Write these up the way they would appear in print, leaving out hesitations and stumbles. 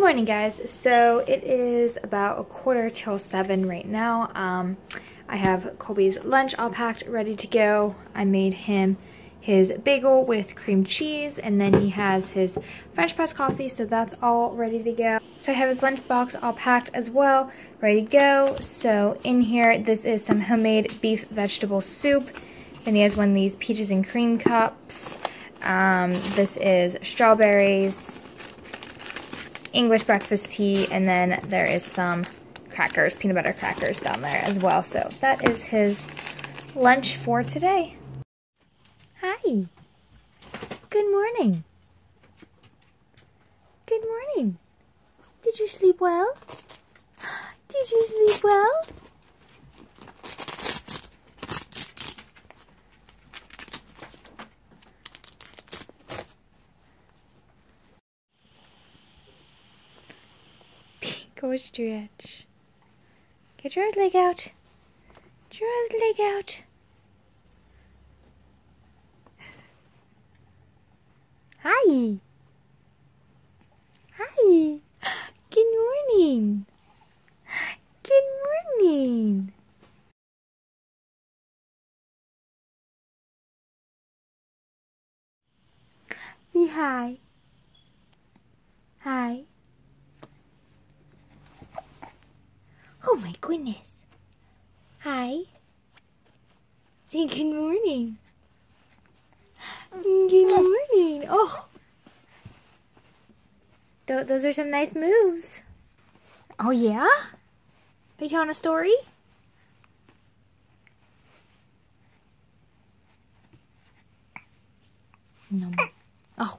morning, guys. So it is about 6:45 right now. I have Colby's lunch all packed, ready to go. I made him his bagel with cream cheese, and then he has his French press coffee, so that's all ready to go. So I have his lunch box all packed as well, ready to go. So in here, this is some homemade beef vegetable soup. Then he has one of these peaches and cream cups. This is strawberries, English breakfast tea, and then there is some crackers, peanut butter crackers down there as well. So that is his lunch for today. Hi. Good morning. Good morning. Did you sleep well? Did you sleep well? Go stretch. Get your leg out. Get your leg out. Hi. Hi. Good morning. Good morning. Say hi. Hi. Oh my goodness. Hi. Say good morning. Good morning. Oh. Those are some nice moves. Oh yeah? Are you telling a story? No. Oh.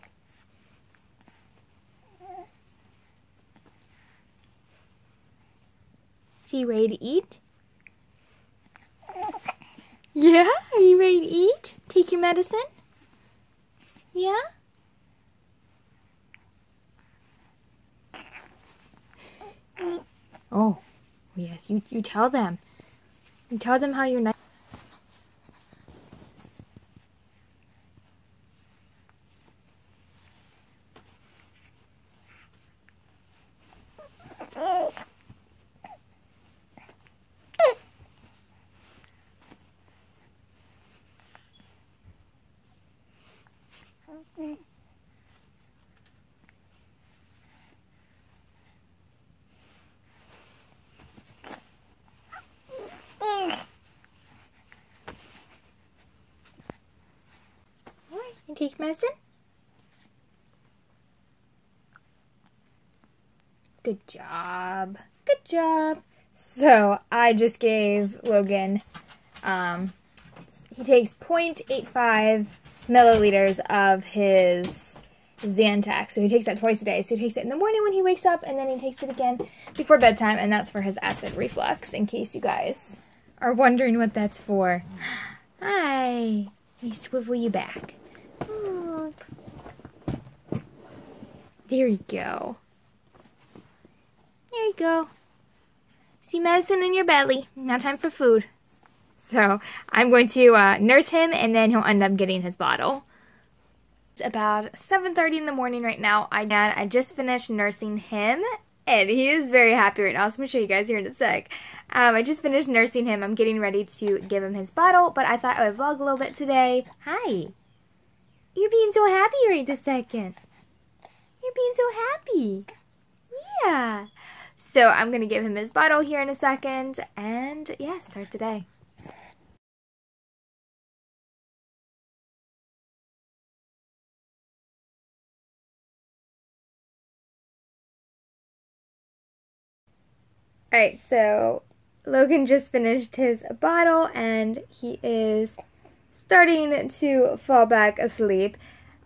So you ready to eat? Yeah? Are you ready to eat? Take your medicine? Yeah? Oh, yes, you tell them. You tell them how you're nice. Alright, you take medicine? Good job. Good job. So I just gave Logan, he takes 0.85 milliliters of his Zantac. So he takes that twice a day. So he takes it in the morning when he wakes up, and then he takes it again before bedtime, and that's for his acid reflux, in case you guys are wondering what that's for. Hi. Let me swivel you back. Oh. There you go. There you go. See medicine in your belly. Now time for food. So I'm going to nurse him, and then he'll end up getting his bottle. It's about 7:30 in the morning right now. I just finished nursing him, and he is very happy right now. So I'm going to show you guys here in a sec. I just finished nursing him. I'm getting ready to give him his bottle, but I thought I would vlog a little bit today. Hi. You're being so happy right this second. You're being so happy. Yeah. So I'm going to give him his bottle here in a second, and yeah, start the day. Alright, so Logan just finished his bottle, and he is starting to fall back asleep.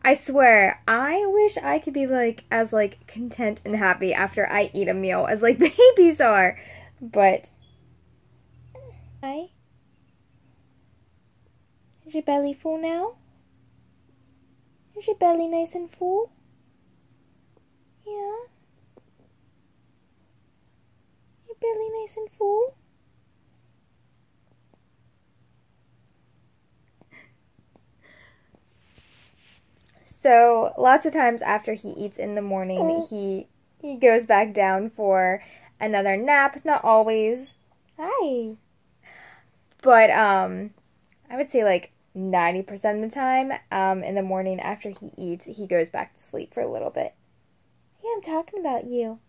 I swear, I wish I could be as content and happy after I eat a meal as babies are. But hi. Is your belly full now? Is your belly nice and full? Yeah. Your belly nice and full? So lots of times after he eats in the morning, he he goes back down for another nap. Not always. Hi. But I would say like 90% of the time, in the morning after he eats, he goes back to sleep for a little bit. Yeah, I'm talking about you.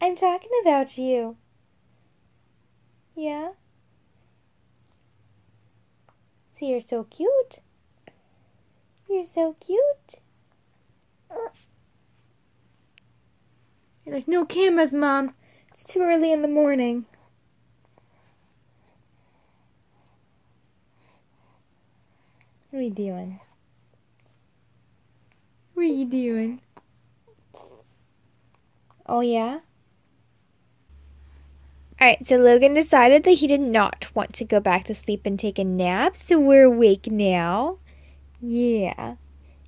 I'm talking about you. Yeah? See, you're so cute. You're so cute. You're like, no cameras, Mom. It's too early in the morning. What are you doing? What are you doing? Oh, yeah? Alright, so Logan decided that he did not want to go back to sleep and take a nap, so we're awake now. Yeah.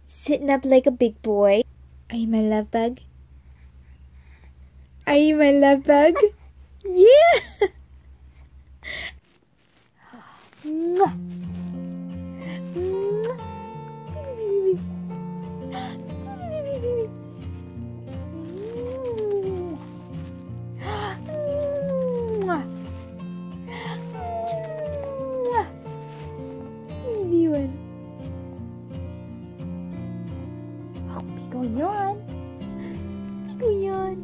Sitting up like a big boy. Are you my love bug? Are you my love bug? Yeah! Mwah. Yawn. Go yawn.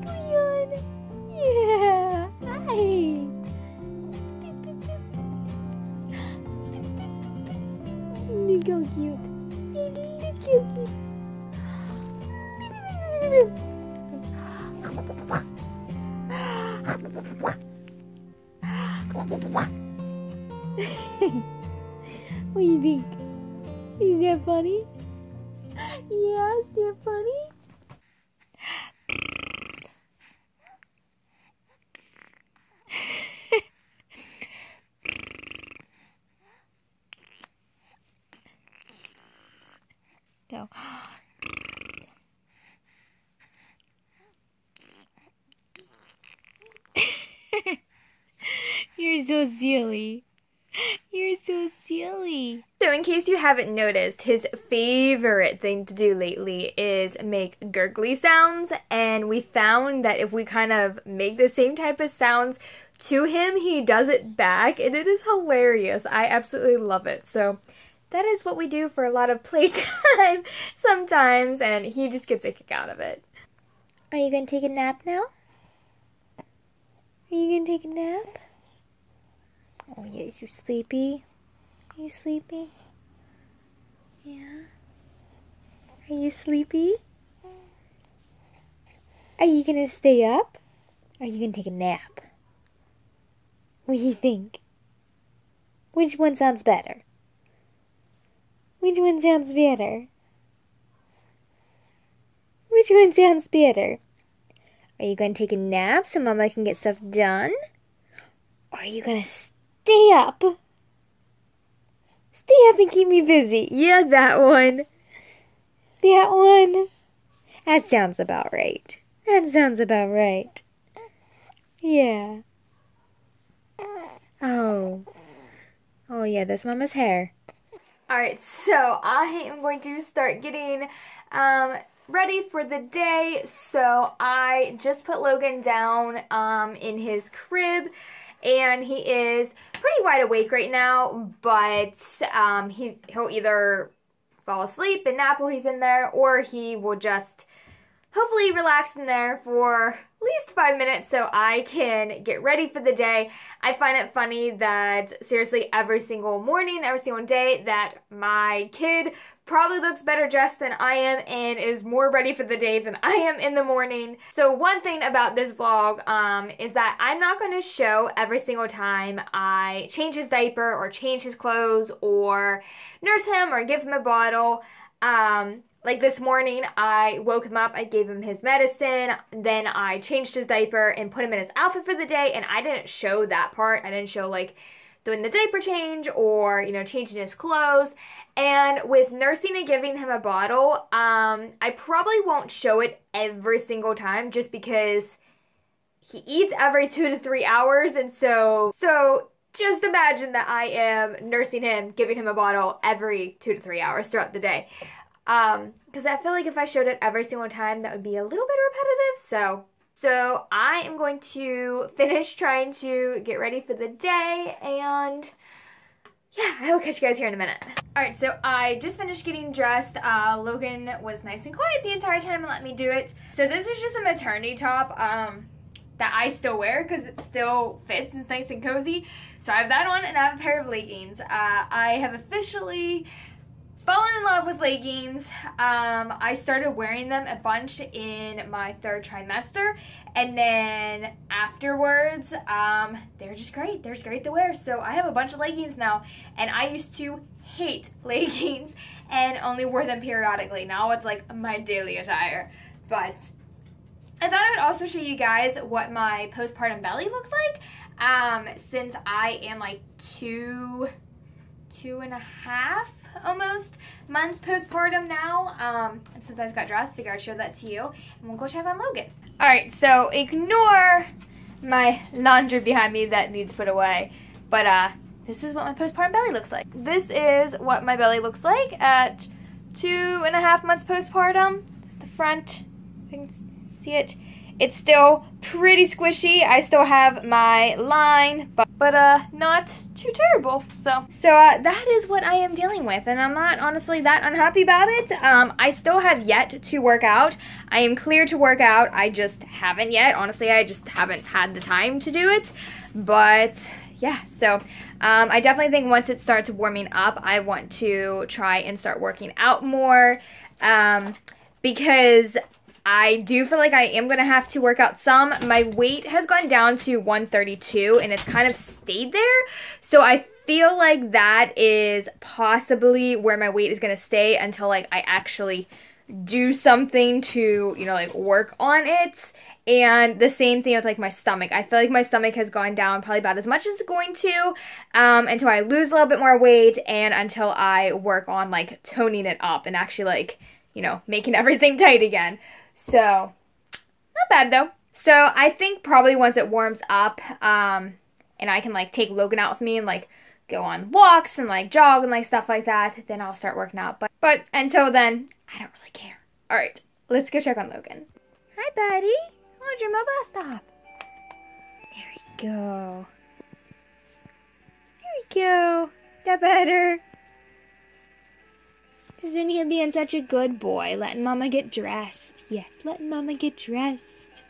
Go yawn. Yeah. Hi. Look how cute. Look how cute. What do you think? Is that funny? Yeah, is that funny? No. You're so silly. You're so silly. So in case you haven't noticed, his favorite thing to do lately is make gurgly sounds, and we found that if we kind of make the same type of sounds to him, he does it back, and it is hilarious. I absolutely love it. So that is what we do for a lot of playtime sometimes, and he just gets a kick out of it. Are you going to take a nap now? Are you going to take a nap? Oh, yes, you sleepy? Are you sleepy? Yeah? Are you sleepy? Are you gonna stay up? Or are you gonna take a nap? What do you think? Which one sounds better? Which one sounds better? Which one sounds better? Are you gonna take a nap so Mama can get stuff done? Or are you gonna stay up? Stay up and keep me busy. Yeah, that one. That one. That sounds about right. That sounds about right. Yeah. Oh. Oh, yeah, that's Mama's hair. Alright, so I am going to start getting ready for the day. So I just put Logan down in his crib, and he is pretty wide awake right now, but he'll either fall asleep and nap while he's in there, or he will just hopefully relax in there for at least 5 minutes so I can get ready for the day. I find it funny that seriously every single morning, every single day, that my kid probably looks better dressed than I am and is more ready for the day than I am in the morning. So one thing about this vlog is that I'm not going to show every single time I change his diaper or change his clothes or nurse him or give him a bottle. Like this morning, I woke him up, I gave him his medicine, then I changed his diaper and put him in his outfit for the day, and I didn't show that part. I didn't show, like, doing the diaper change or, you know, changing his clothes. And with nursing and giving him a bottle, I probably won't show it every single time just because he eats every 2 to 3 hours, and so just imagine that I am nursing him, giving him a bottle every 2 to 3 hours throughout the day. because I feel like if I showed it every single time, that would be a little bit repetitive. So I am going to finish trying to get ready for the day, and yeah, I will catch you guys here in a minute. Alright, so I just finished getting dressed. Logan was nice and quiet the entire time and let me do it. So this is just a maternity top that I still wear because it still fits and it's nice and cozy. So I have that on and I have a pair of leggings. I have officially fallen in love with leggings. I started wearing them a bunch in my 3rd trimester, and then afterwards, they're just great. They're just great to wear. So I have a bunch of leggings now, and I used to hate leggings and only wore them periodically. Now it's like my daily attire. But I thought I would also show you guys what my postpartum belly looks like, since I am like two and a half almost months postpartum now, and since I just got dressed, figured I'd show that to you, and we'll go check on Logan. Alright, so ignore my laundry behind me that needs put away, but this is what my postpartum belly looks like. This is what my belly looks like at 2.5 months postpartum. This is the front, if you can see it. It's still pretty squishy. I still have my line, but not too terrible. So that is what I am dealing with, and I'm not honestly that unhappy about it. I still have yet to work out. I am clear to work out. I just haven't yet. Honestly, I just haven't had the time to do it. But yeah, so I definitely think once it starts warming up, I want to try and start working out more, because I do feel like I am going to have to work out some. My weight has gone down to 132 and it's kind of stayed there. So I feel like that is possibly where my weight is going to stay until like I actually do something to, you know, like work on it. And the same thing with like my stomach. I feel like my stomach has gone down probably about as much as it's going to, until I lose a little bit more weight and until I work on like toning it up and actually like, you know, making everything tight again. So, not bad though. So, I think probably once it warms up, and I can like take Logan out with me and like go on walks and like jog and like stuff like that, then I'll start working out. But until then, I don't really care. Alright, let's go check on Logan. Hi, buddy. Where'd your mobile stop? There we go. There we go. That better. Just in here being such a good boy, letting Mama get dressed. Yes, letting Mama get dressed.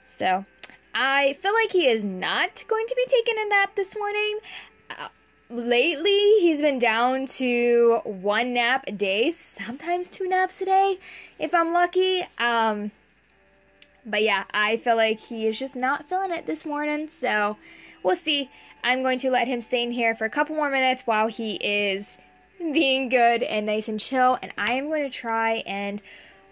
So, I feel like he is not going to be taking a nap this morning. Lately, he's been down to 1 nap a day, sometimes 2 naps a day, if I'm lucky. But yeah, I feel like he is just not feeling it this morning, so we'll see. I'm going to let him stay in here for a couple more minutes while he is being good and nice and chill, and I am going to try and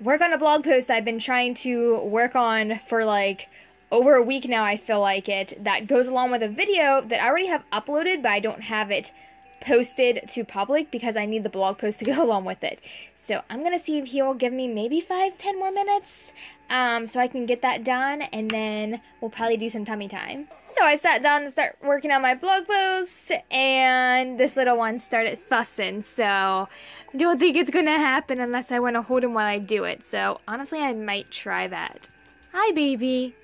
work on a blog post I've been trying to work on for like over a week now, I feel like it, that goes along with a video that I already have uploaded, but I don't have it posted to public because I need the blog post to go along with it. So I'm going to see if he'll give me maybe 5-10 more minutes, so I can get that done, and then we'll probably do some tummy time. So I sat down to start working on my blog post, and this little one started fussing, so I don't think it's going to happen unless I want to hold him while I do it. So honestly, I might try that. Hi, baby.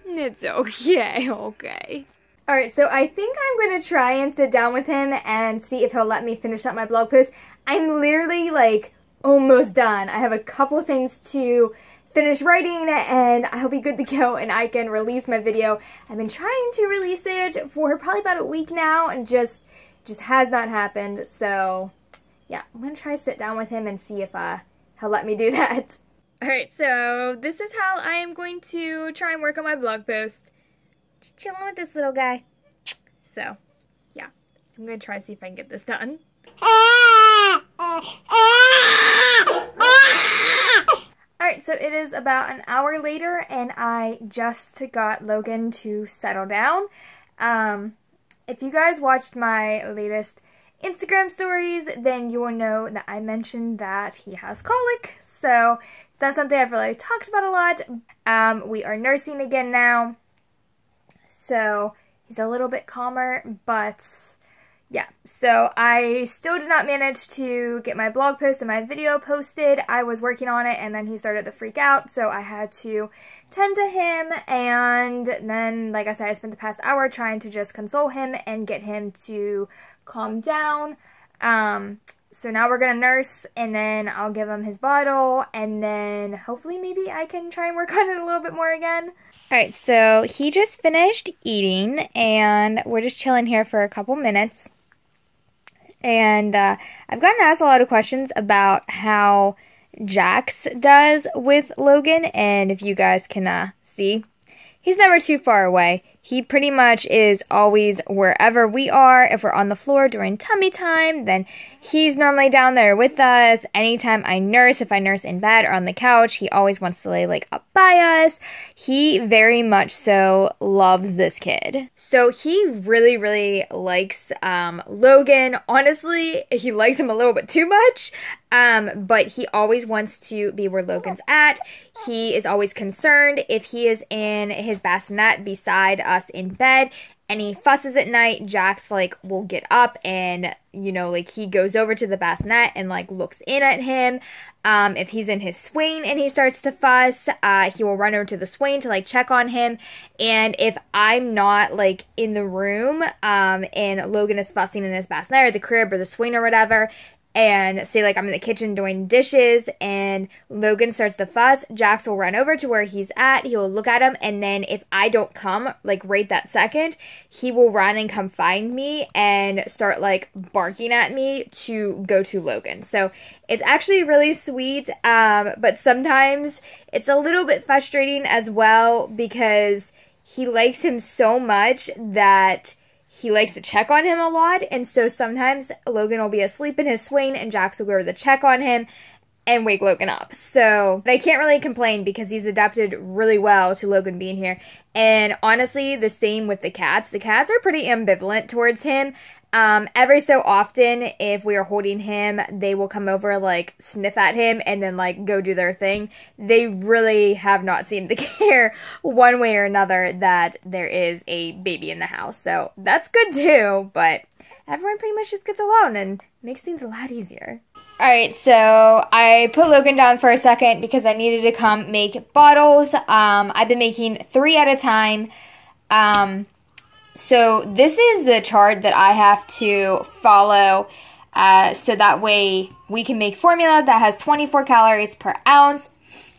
It's okay, okay. Alright, so I think I'm going to try and sit down with him and see if he'll let me finish up my blog post. I'm literally, like, almost done. I have a couple things to finish writing, and I'll be good to go, and I can release my video. I've been trying to release it for probably about a week now, and just has not happened. So, yeah, I'm going to try to sit down with him and see if he'll let me do that. Alright, so this is how I am going to try and work on my blog post. Just chilling with this little guy. So, yeah, I'm going to try to see if I can get this done. Alright, so it is about an hour later, and I just got Logan to settle down. If you guys watched my latest Instagram stories, then you will know that I mentioned that he has colic. So, it's not something I've really talked about a lot. We are nursing again now. So, he's a little bit calmer, but yeah, so I still did not manage to get my blog post and my video posted. I was working on it, and then he started to freak out, so I had to tend to him, and then, like I said, I spent the past hour trying to just console him and get him to calm down. So now we're gonna nurse, and then I'll give him his bottle, and then hopefully maybe I can try and work on it a little bit more again. Alright, so he just finished eating, and we're just chilling here for a couple minutes. And I've gotten asked a lot of questions about how Jax does with Logan, and if you guys can see, he's never too far away. He pretty much is always wherever we are. If we're on the floor during tummy time, then he's normally down there with us. Anytime I nurse, if I nurse in bed or on the couch, he always wants to lay like up by us. He very much so loves this kid. So he really, really likes Logan. Honestly, he likes him a little bit too much. But he always wants to be where Logan's at. He is always concerned if he is in his bassinet beside us in bed and he fusses at night. Jax like will get up and, you know, like he goes over to the bassinet and like looks in at him. If he's in his swing and he starts to fuss, he will run over to the swing to like check on him. And if I'm not like in the room and Logan is fussing in his bassinet or the crib or the swing or whatever, and say like I'm in the kitchen doing dishes and Logan starts to fuss, Jax will run over to where he's at, he will look at him, and then if I don't come like right that second, he will run and come find me and start like barking at me to go to Logan. So it's actually really sweet, but sometimes it's a little bit frustrating as well because he likes him so much that he likes to check on him a lot, and so sometimes Logan will be asleep in his swing and Jax will go over to check on him and wake Logan up. So, but I can't really complain because he's adapted really well to Logan being here. And honestly, the same with the cats. The cats are pretty ambivalent towards him. Every so often, if we are holding him, they will come over, like, sniff at him and then, like, go do their thing. They really have not seemed to care one way or another that there is a baby in the house. So, that's good too, but everyone pretty much just gets along and makes things a lot easier. Alright, so I put Logan down for a second because I needed to come make bottles. I've been making 3 at a time. So this is the chart that I have to follow so that way we can make formula that has 24 calories per ounce.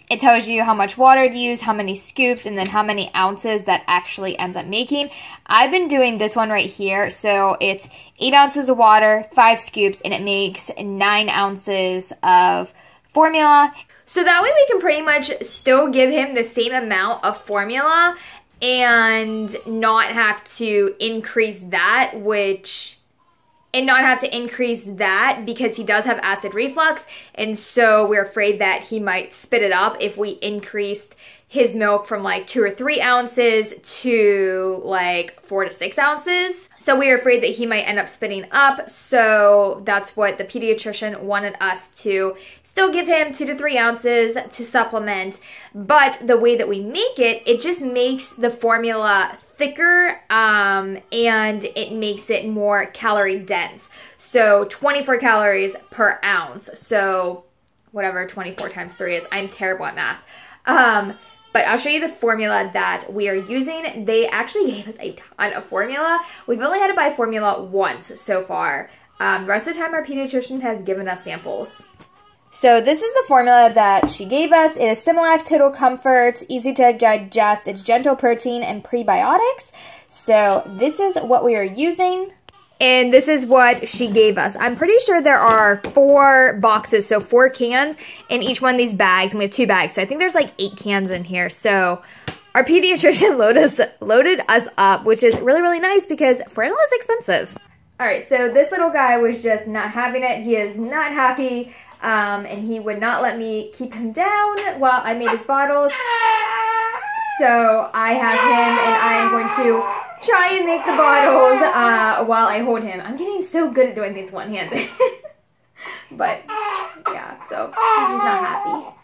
It tells you how much water to use, how many scoops, and then how many ounces that actually ends up making. I've been doing this one right here. So it's 8 ounces of water, 5 scoops, and it makes 9 ounces of formula. So that way we can pretty much still give him the same amount of formula and not have to increase that, because he does have acid reflux, and so we're afraid that he might spit it up if we increased his milk from like 2 or 3 ounces to like 4 to 6 ounces. So we are afraid that he might end up spitting up, so that's what the pediatrician wanted us to still give him 2 to 3 ounces to supplement, but the way that we make it, it just makes the formula thicker and it makes it more calorie dense. So 24 calories per ounce. So whatever 24 times 3 is. I'm terrible at math. But I'll show you the formula that we are using. They actually gave us a ton of formula. We've only had to buy formula once so far. The rest of the time our pediatrician has given us samples. So this is the formula that she gave us. It is Similac Total Comfort, easy to digest, it's gentle protein and prebiotics. So this is what we are using. And this is what she gave us. I'm pretty sure there are 4 boxes, so 4 cans in each one of these bags. And we have 2 bags, so I think there's like 8 cans in here. So our pediatrician loaded us up, which is really, really nice because formula is expensive. All right, so this little guy was just not having it. He is not happy. And he would not let me keep him down while I made his bottles. So I have him and I am going to try and make the bottles while I hold him. I'm getting so good at doing things one-handed. But yeah, so he's just not happy.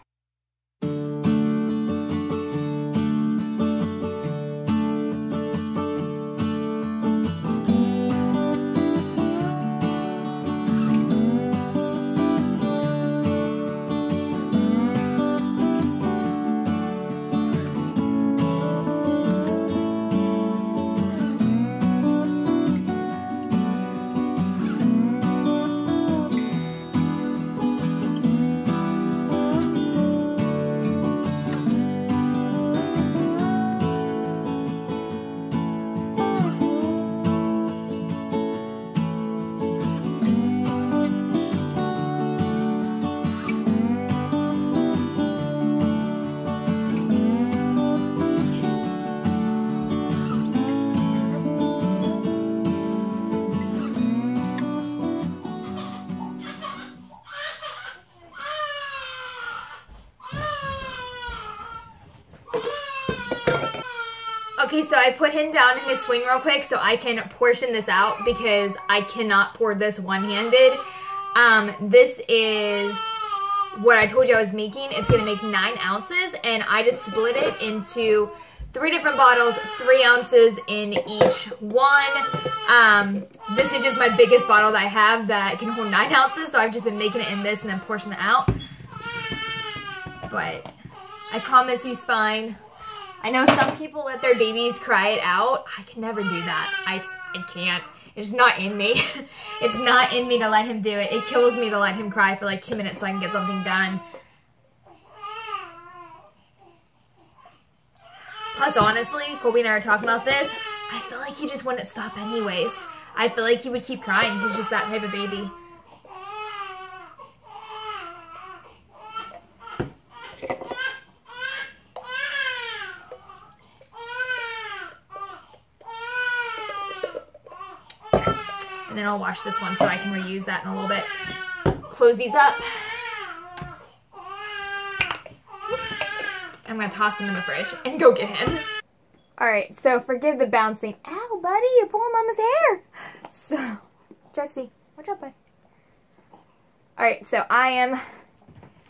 Okay, so I put him down in his swing real quick so I can portion this out because I cannot pour this one-handed. This is what I told you I was making. It's going to make 9 ounces, and I just split it into 3 different bottles, 3 ounces in each one. This is just my biggest bottle that I have that can hold 9 ounces, so I've just been making it in this and then portion it out. But I promise he's fine. I know some people let their babies cry it out. I can never do that. I can't. It's not in me. It's not in me to let him do it. It kills me to let him cry for like 2 minutes so I can get something done. Plus, honestly, Colby and I were talking about this. I feel like he just wouldn't stop anyways. I feel like he would keep crying. He's just that type of baby. And then I'll wash this one so I can reuse that in a little bit. Close these up. Oops. I'm going to toss them in the fridge and go get him. Alright, so forgive the bouncing. Ow, buddy, you're pulling Mama's hair. So, Jaxie, watch out, bud. Alright, so I am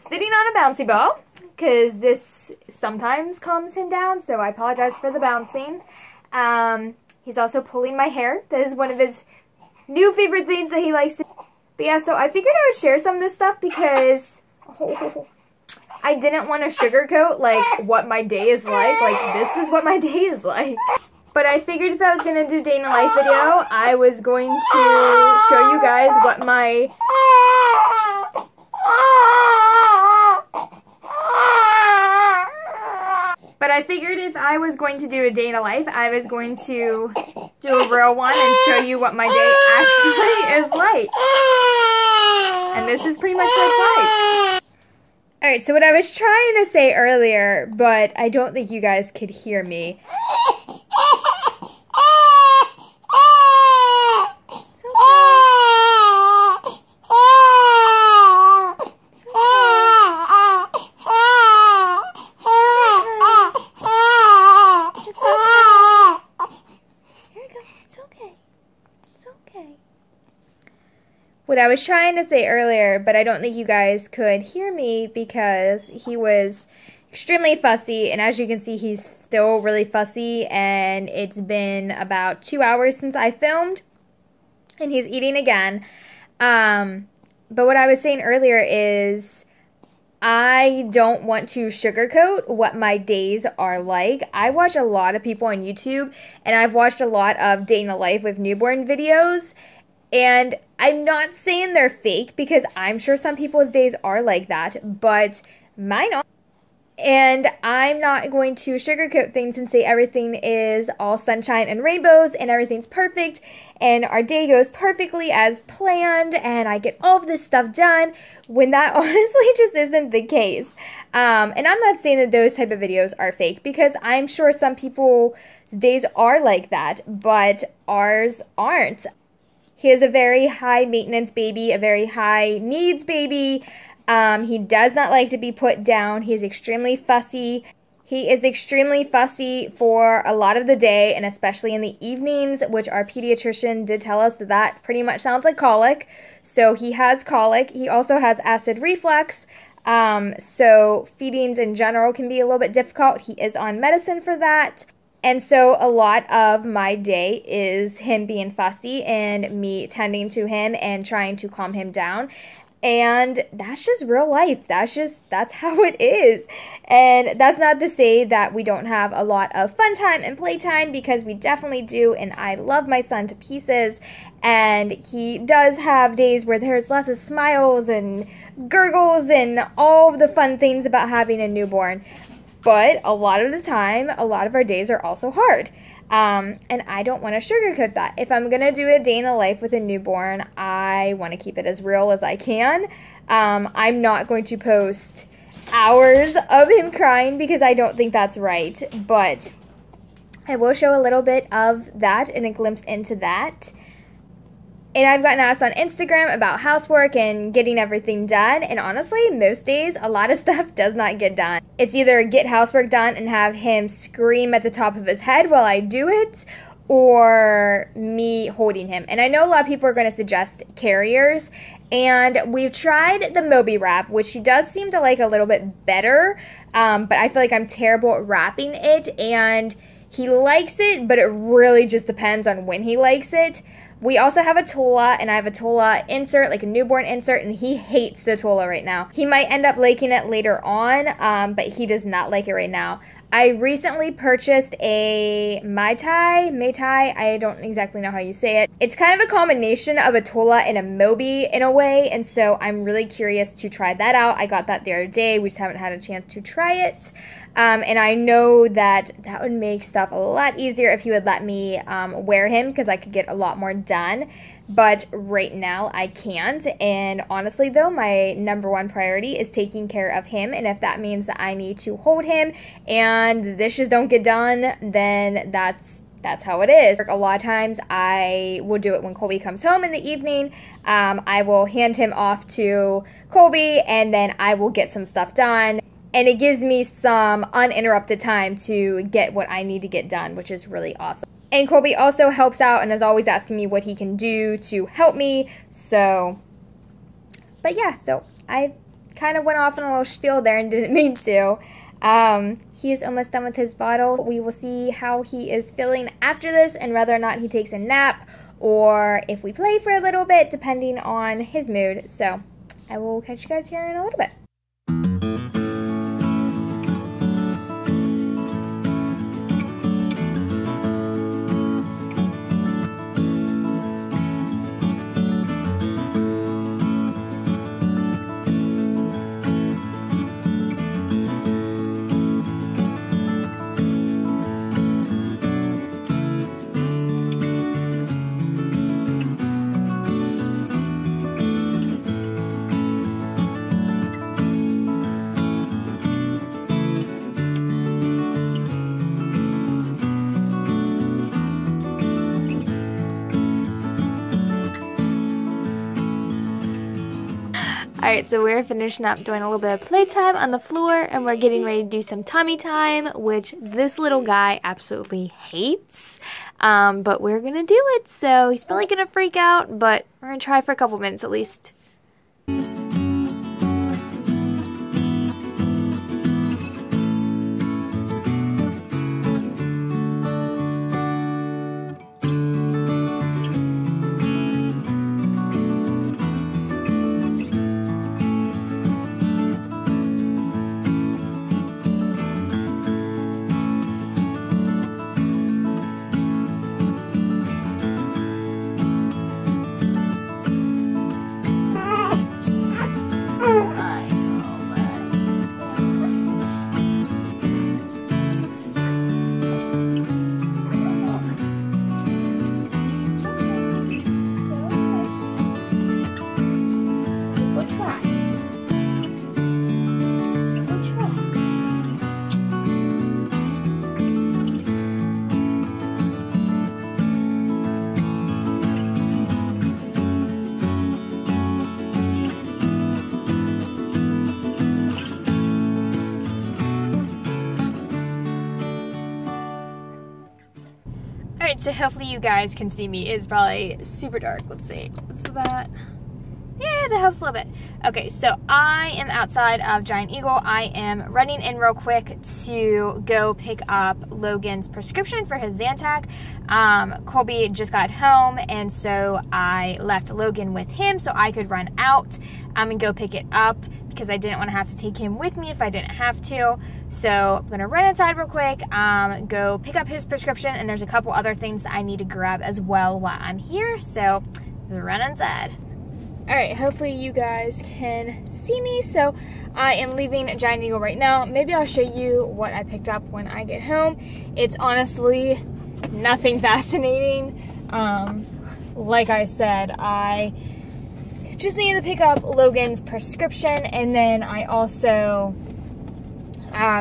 sitting on a bouncy ball because this sometimes calms him down, so I apologize for the bouncing. He's also pulling my hair. That is one of his new favorite things that he likes to do. But yeah, so I figured I would share some of this stuff because I didn't want to sugarcoat like what my day is like. Like, this is what my day is like. But I figured if I was going to do day in the life video, I was going to show you guys what my But I figured if I was going to do a day in a life, I was going to do a real one and show you what my day actually is like. And this is pretty much what it's like. Alright, so what I was trying to say earlier, but I don't think you guys could hear me. What I was trying to say earlier, but I don't think you guys could hear me because he was extremely fussy, and as you can see, he's still really fussy, and it's been about 2 hours since I filmed, and he's eating again. But what I was saying earlier is I don't want to sugarcoat what my days are like. I watch a lot of people on YouTube, and I've watched a lot of day in the life with newborn videos, and I'm not saying they're fake because I'm sure some people's days are like that, but mine aren't. And I'm not going to sugarcoat things and say everything is all sunshine and rainbows and everything's perfect and our day goes perfectly as planned and I get all of this stuff done when that honestly just isn't the case. And I'm not saying that those type of videos are fake because I'm sure some people's days are like that, but ours aren't. He is a very high maintenance baby, a very high needs baby. He does not like to be put down. He is extremely fussy. He is extremely fussy for a lot of the day and especially in the evenings, which our pediatrician did tell us that that pretty much sounds like colic. So he has colic. He also has acid reflux. So feedings in general can be a little bit difficult. He is on medicine for that. And so a lot of my day is him being fussy and me tending to him and trying to calm him down. And that's just real life. That's how it is. And that's not to say that we don't have a lot of fun time and playtime because we definitely do. And I love my son to pieces. And he does have days where there's lots of smiles and gurgles and all of the fun things about having a newborn. But a lot of the time, a lot of our days are also hard. And I don't want to sugarcoat that. If I'm going to do a day in the life with a newborn, I want to keep it as real as I can. I'm not going to post hours of him crying because I don't think that's right. But I will show a little bit of that and a glimpse into that. And I've gotten asked on Instagram about housework and getting everything done. And honestly, most days, a lot of stuff does not get done. It's either get housework done and have him scream at the top of his head while I do it, or me holding him. And I know a lot of people are going to suggest carriers. And we've tried the Moby wrap, which he does seem to like a little bit better. But I feel like I'm terrible at wrapping it. And he likes it, but it really just depends on when he likes it. We also have a Tula, and I have a Tula insert, like a newborn insert, and he hates the Tula right now. He might end up liking it later on, but he does not like it right now. I recently purchased a Mai Tai, I don't exactly know how you say it. It's kind of a combination of a Tula and a Moby in a way, and so I'm really curious to try that out. I got that the other day, we just haven't had a chance to try it. And I know that that would make stuff a lot easier if he would let me wear him, because I could get a lot more done. But right now I can't. And honestly though, my #1 priority is taking care of him. And if that means that I need to hold him and the dishes don't get done, then that's how it is. A lot of times I will do it when Colby comes home in the evening. I will hand him off to Colby, and then I will get some stuff done. And it gives me some uninterrupted time to get what I need to get done, which is really awesome. And Colby also helps out and is always asking me what he can do to help me. So, but yeah, so I kind of went off on a little spiel there and didn't mean to. He is almost done with his bottle. We will see how he is feeling after this and whether or not he takes a nap or if we play for a little bit, depending on his mood. So I will catch you guys here in a little bit. Alright, so we're finishing up doing a little bit of playtime on the floor, and we're getting ready to do some tummy time, which this little guy absolutely hates. But we're gonna do it, so he's probably gonna freak out, but we're gonna try for a couple minutes at least. So hopefully you guys can see me. It's probably super dark. Let's see. So that, yeah, that helps a little bit. Okay, so I am outside of Giant Eagle. I am running in real quick to go pick up Logan's prescription for his Zantac. Colby just got home, and so I left Logan with him so I could run out and go pick it up, because I didn't want to have to take him with me if I didn't have to. So I'm gonna run inside real quick, go pick up his prescription, and there's a couple other things that I need to grab as well while I'm here. So let's run inside. All right, hopefully you guys can see me. So I am leaving Giant Eagle right now. Maybe I'll show you what I picked up when I get home. It's honestly nothing fascinating. Like I said, I just needed to pick up Logan's prescription, and then I also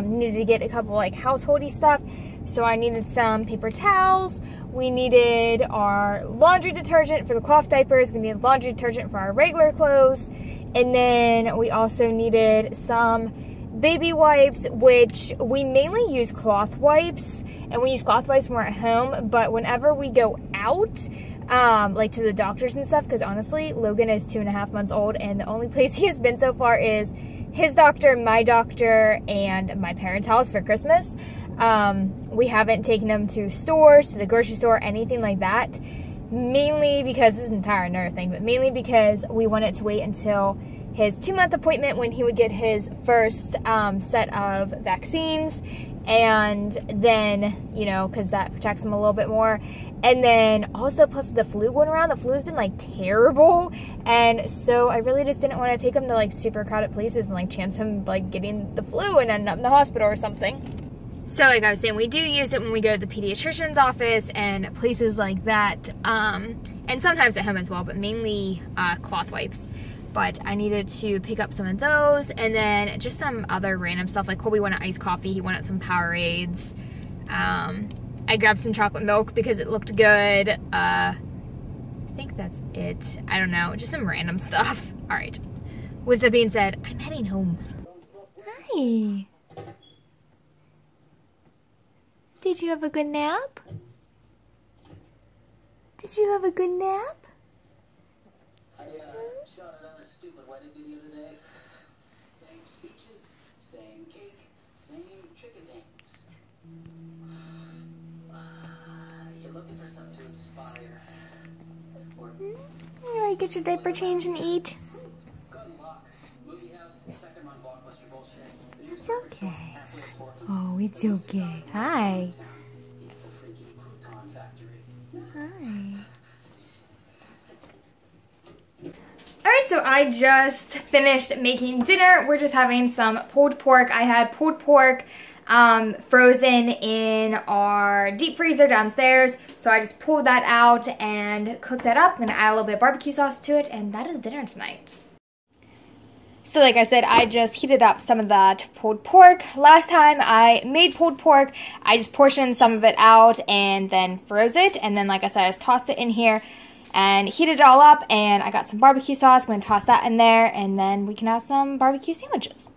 needed to get a couple like householdy stuff. So I needed some paper towels. We needed our laundry detergent for the cloth diapers. We needed laundry detergent for our regular clothes. And then we also needed some baby wipes, which we mainly use cloth wipes. And we use cloth wipes when we're at home. But whenever we go out, like to the doctors and stuff, because honestly, Logan is 2.5 months old, and the only place he has been so far is his doctor, my doctor, and my parents' house for Christmas. We haven't taken him to stores, to the grocery store, anything like that. Mainly because, this is an entire another thing, but mainly because we wanted to wait until his 2-month appointment when he would get his first set of vaccines. And then, you know, because that protects him a little bit more. And then also, plus with the flu going around, the flu's been like terrible. And so I really just didn't want to take him to like super crowded places and like chance him like getting the flu and end up in the hospital or something. So like I was saying, we do use it when we go to the pediatrician's office and places like that. And sometimes at home as well, but mainly cloth wipes. But I needed to pick up some of those, and then just some other random stuff. Like Colby wanted iced coffee, he wanted some Powerades. I grabbed some chocolate milk because it looked good. I think that's it. I don't know, just some random stuff. All right, with that being said, I'm heading home. Hi. Did you have a good nap? Did you have a good nap? Shot it on a stupid wedding video today. Same speeches, same cake, same chicken dance. You're looking for something to inspire. Or You ready to get your diaper changed and eat? good luck. Movie house, second run blockbuster bullshit. It's okay. Oh, it's okay. Hi. It's the freaky crouton factory. Hi. Alright, so I just finished making dinner. We're just having some pulled pork. I had pulled pork frozen in our deep freezer downstairs. So I just pulled that out and cooked that up. I'm going to add a little bit of barbecue sauce to it, and that is dinner tonight. So like I said, I just heated up some of that pulled pork. Last time I made pulled pork, I just portioned some of it out and then froze it. And then like I said, I just tossed it in here and heated it all up, and I got some barbecue sauce. I'm going to toss that in there, and then we can have some barbecue sandwiches.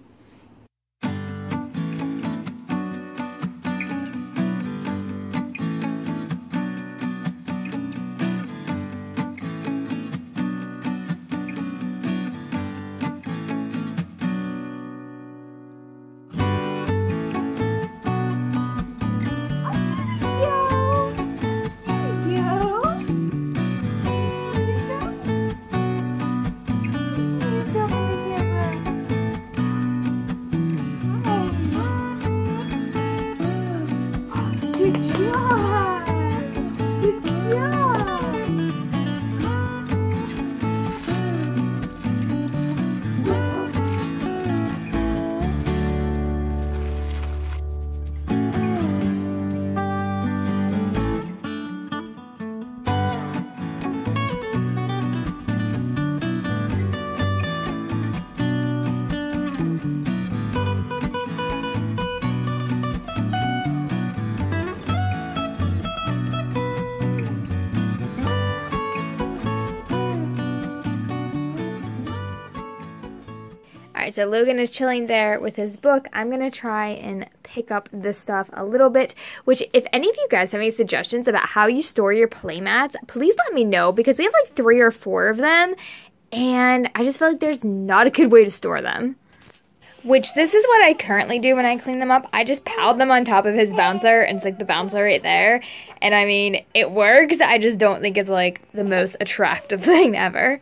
Alright, so Logan is chilling there with his book. I'm going to try and pick up this stuff a little bit, which if any of you guys have any suggestions about how you store your playmats, please let me know, because we have like 3 or 4 of them, and I just feel like there's not a good way to store them. Which, this is what I currently do when I clean them up. I just pile them on top of his bouncer, and it's like the bouncer right there. And I mean, it works. I just don't think it's like the most attractive thing ever.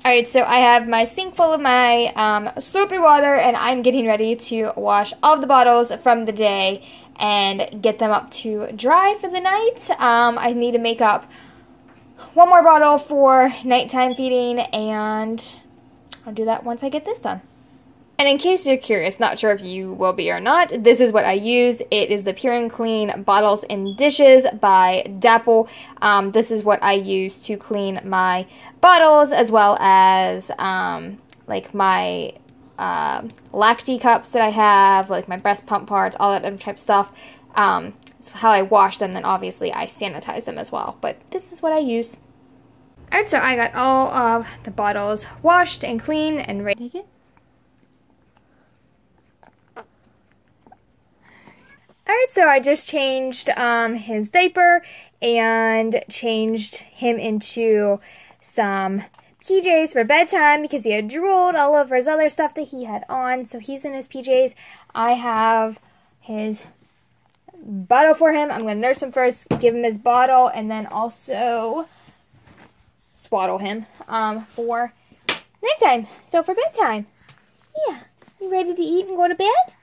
Alright, so I have my sink full of my soapy water, and I'm getting ready to wash all of the bottles from the day and get them up to dry for the night. I need to make up one more bottle for nighttime feeding, and I'll do that once I get this done. And in case you're curious, not sure if you will be or not, this is what I use. It is the Pure and Clean Bottles and Dishes by Dapple. This is what I use to clean my bottles, as well as like my lacti cups that I have, like my breast pump parts, all that other type of stuff. That's how I wash them. Then obviously I sanitize them as well. But this is what I use. Alright, so I got all of the bottles washed and clean and ready to get. Alright, so I just changed his diaper and changed him into some PJs for bedtime because he had drooled all over his other stuff that he had on. So he's in his PJs. I have his bottle for him. I'm going to nurse him first, give him his bottle, and then also swaddle him for nighttime. So for bedtime. Yeah. You ready to eat and go to bed?